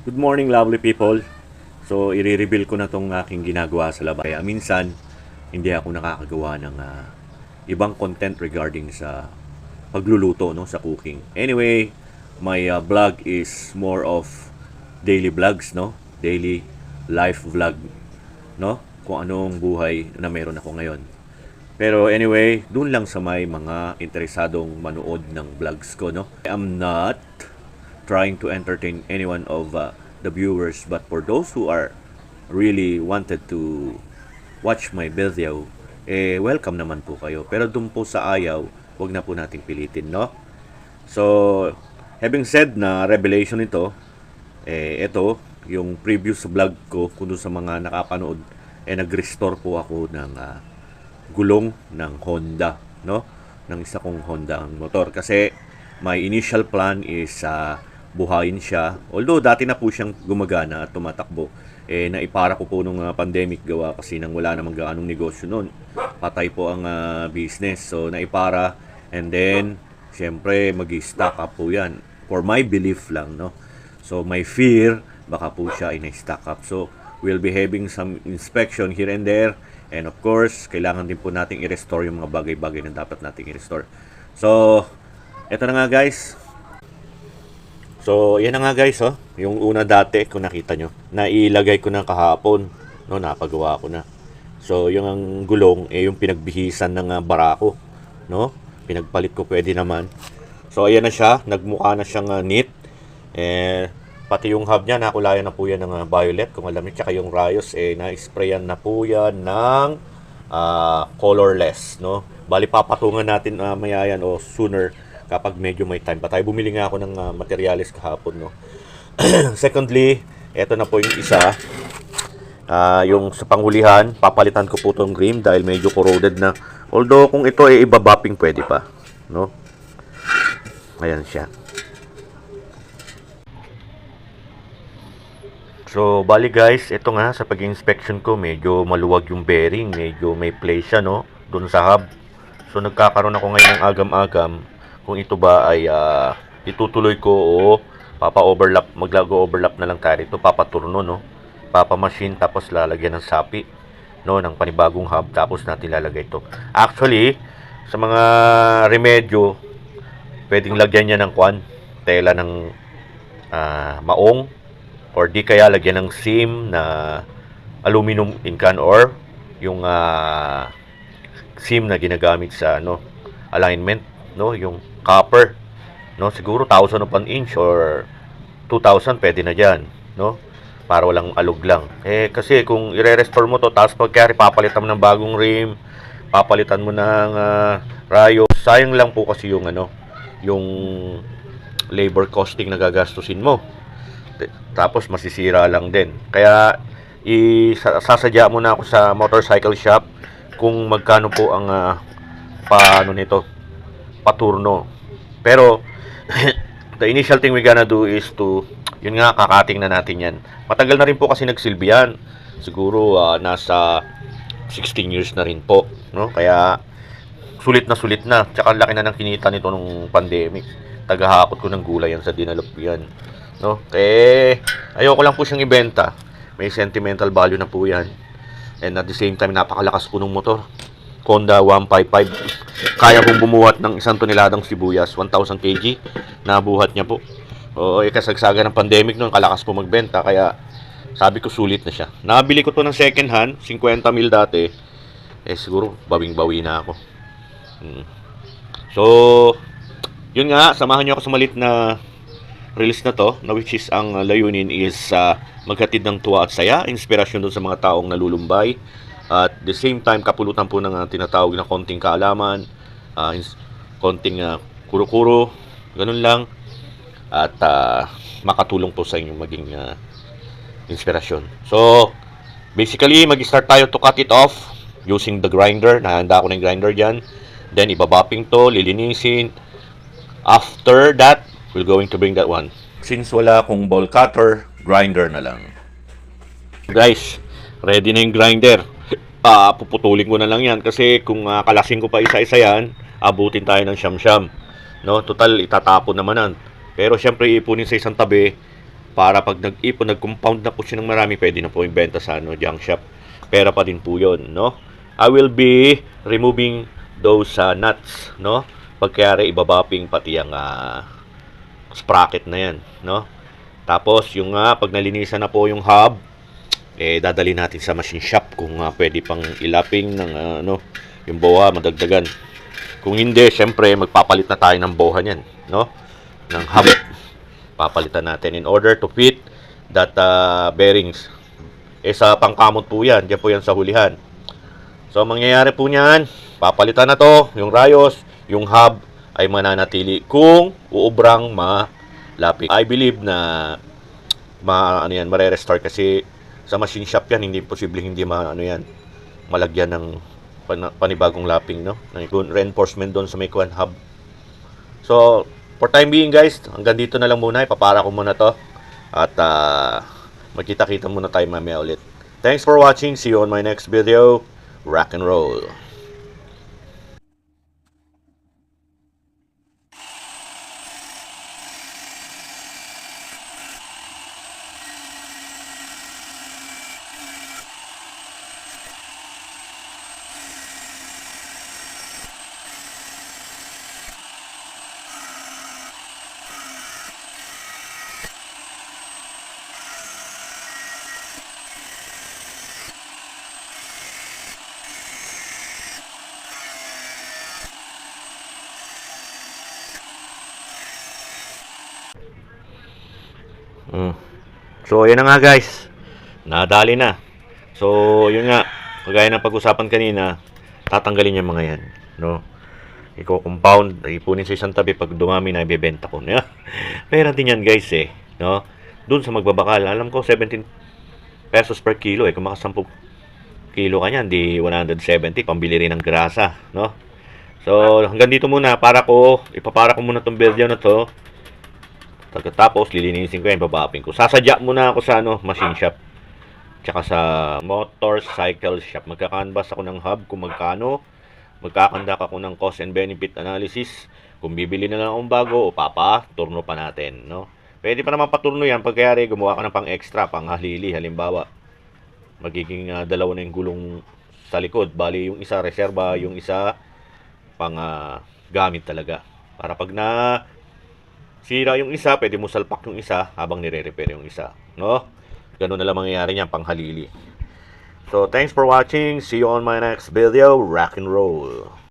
Good morning, lovely people. So, i-reveal ko na tong aking ginagawa sa labas. Kaya minsan, hindi ako nakakagawa ng ibang content regarding sa pagluluto, no, sa cooking. Anyway, my vlog is more of daily vlogs, no? Daily life vlog, no? Kung anong buhay na meron ako ngayon. Pero anyway, dun lang sa may mga interesadong manood ng vlogs ko, no? I am not trying to entertain anyone of the viewers, but for those who are really wanted to watch my video, welcome naman po kayo. Pero dun po sa ayaw, wag na po nating pilitin, no? So, having said na revelation ito, ito, yung previous vlog ko, kung doon sa mga nakapanood, nag-restore po ako ng gulong ng Honda, no? Ng isa kong Honda ang motor. Kasi my initial plan is buhayin siya. Although dati na po siyang gumagana at tumatakbo. Naipara ko po nung pandemic gawa kasi nang wala namang gaanong negosyo noon. Patay po ang business. So naipara, and then syempre mag-stock up po yan. For my belief lang, no? So my fear, baka po siya ay na-stock up. So we'll be having some inspection here and there. And of course, kailangan din po nating i-restore yung mga bagay-bagay na dapat nating i-restore. So, eto na nga guys. So, yan na nga guys, oh. Yung una dati, kung nakita nyo, nailagay ko na kahapon. No, napagawa ko na. So, yung ang gulong, yung pinagbihisan ng barako. No? Pinagpalit ko pwede naman. So, ayan na siya. Nagmukha na siyang neat. Pati yung hub niya, nakulayan na po yan ng violet. Kung alam niyo, tsaka yung rayos, na-sprayan na po yan ng colorless. No? Bali, papatungan natin maya yan o sooner kapag medyo may time. Patay, bumili nga ako ng materials kahapon, no? Secondly, eto na po yung isa. Yung sa panghulihan, papalitan ko po itong rim dahil medyo corroded na. Although, kung ito ay ibabapping, pwede pa, no? Ayan siya. So, bali guys, ito nga, sa pag-inspection ko, medyo maluwag yung bearing. Medyo may play siya, no? Doon sa hub. So, nagkakaroon ako ngayon ng agam-agam kung ito ba ay itutuloy ko o papa-overlap, maglago-overlap na lang tayo ito, papaturno, no? Papa-machine, tapos lalagyan ng sapi, no? Ng panibagong hub, tapos natin lalagay ito. Actually, sa mga remedyo, pwedeng lagyan niya ng tela ng maong, or di kaya lagyan ng seam na aluminum incan or yung seam na ginagamit sa alignment, no, yung copper, no, siguro 1,000 of an inch or 2,000 pwede na diyan, no, para walang alog lang. Kasi kung ire-restore mo to, tapos pagkari papalitan mo ng bagong rim, papalitan mo ng rayos, sayang lang po kasi yung yung labor costing na gagastusin mo. Tapos masisira lang din. Kaya sasadya mo na ako sa motorcycle shop kung magkano po ang paano nito, paturno. Pero the initial thing we gonna do is to, yun nga, kakating na natin yan. Matagal na rin po kasi nagsilbi yan. Siguro nasa 16 years na rin po, no? Kaya sulit na. Tsaka laki na ng kinita nito nung pandemic. Tagahakot ko ng gulay yan sa dinalop yan, no? Ayoko lang po siyang ibenta. May sentimental value na po yan. And at the same time, napakalakas po ng motor. Honda 155. Kaya kong bumuhat ng 1 toneladang sibuyas, 1,000 kg. Nabuhat niya po. Kasagsaga ng pandemic noon, kalakas po magbenta. Kaya sabi ko sulit na siya. Nabili ko to ng second hand, 50 mil dati. Siguro bawing-bawi na ako. So, yun nga, samahan niyo ako sa malit na release na to, na which is ang layunin is maghatid ng tuwa at saya, inspirasyon doon sa mga taong nalulumbay. At the same time, kapulutan po ng tinatawag na konting kaalaman, konting kuro-kuro, ganun lang. At makatulong po sa inyong maging inspirasyon. So, basically, mag-start tayo to cut it off using the grinder. Nahanda ko na yung grinder dyan. Then, ibabapping to, lilinisin. After that, we're going to bring that one. Since wala akong ball cutter, grinder na lang. Guys, ready na yung grinder. Puputulin ko na lang yan kasi kung kalasing ko pa isa-isa yan, abutin tayo ng siyam-siyam, no? Total itatapon naman yan. Pero syempre ipunin sa isang tabi para pag nag-ipon, nag-compound na po siya ng marami, pwede na po ibenta sa junk shop. Pera pa din po yun, no? I will be removing those nuts, no? Pagkayari ibabapping pati ang sprocket na yan, no? Tapos yung pag nalinisan na po yung hub, dadali natin sa machine shop kung pwede pang ilapping ng yung boha, madagdagan. Kung hindi, syempre magpapalit na tayo ng boha niyan, no? Ng hub. Papalitan natin in order to fit that bearings. Sa pangkamot po yan, diyan po yan sa hulihan. So mangyayari po niyan, papalitan na to, yung rayos, yung hub ay mananatili kung uubrang malapit. I believe na mare-restart kasi sa machine shop yan, hindi posibleng hindi malagyan ng panibagong lapping, no? Ng reinforcement doon sa may hub. So, for time being guys, hanggang dito na lang muna. Ipapara ko muna to. At magkita-kita muna tayo mamaya ulit. Thanks for watching. See you on my next video. Rock and roll. So, yun na nga guys. Nadali na. So, yun nga. Kagaya ng pag-usapan kanina, tatanggalin yung mga yan. No? Iko-compound, ipunin sa isang tabi. Pag dumami na, ibebenta ko. Pera din yan guys eh. No? Doon sa magbabakal, alam ko 17 pesos per kilo. Kung maka 10 kilo ka niyan, di 170. Pambili rin ng grasa. No? So, hanggang dito muna. Ipapara ko muna tong video na to. Pagkatapos, lilinisin ko yan, babapin ko. Sasadya muna ako sa machine shop. Tsaka sa motorcycle shop. Magka-canvas ako ng hub kung magkano. Magkakandak ako ng cost and benefit analysis. Kung bibili na lang akong bago o turno pa natin. No? Pwede pa naman paturno yan. Pagkayari, gumawa ka ng pang-extra, pang-halili. Halimbawa, magiging dalawa na yung gulong sa likod. Bali, yung isa reserva, yung isa pang gamit talaga. Para pag sira yung isa, pwede mo salpak yung isa habang nire-repair yung isa. No? Ganun na lang mangyayari niyan, panghalili. So, thanks for watching. See you on my next video. Rock and roll.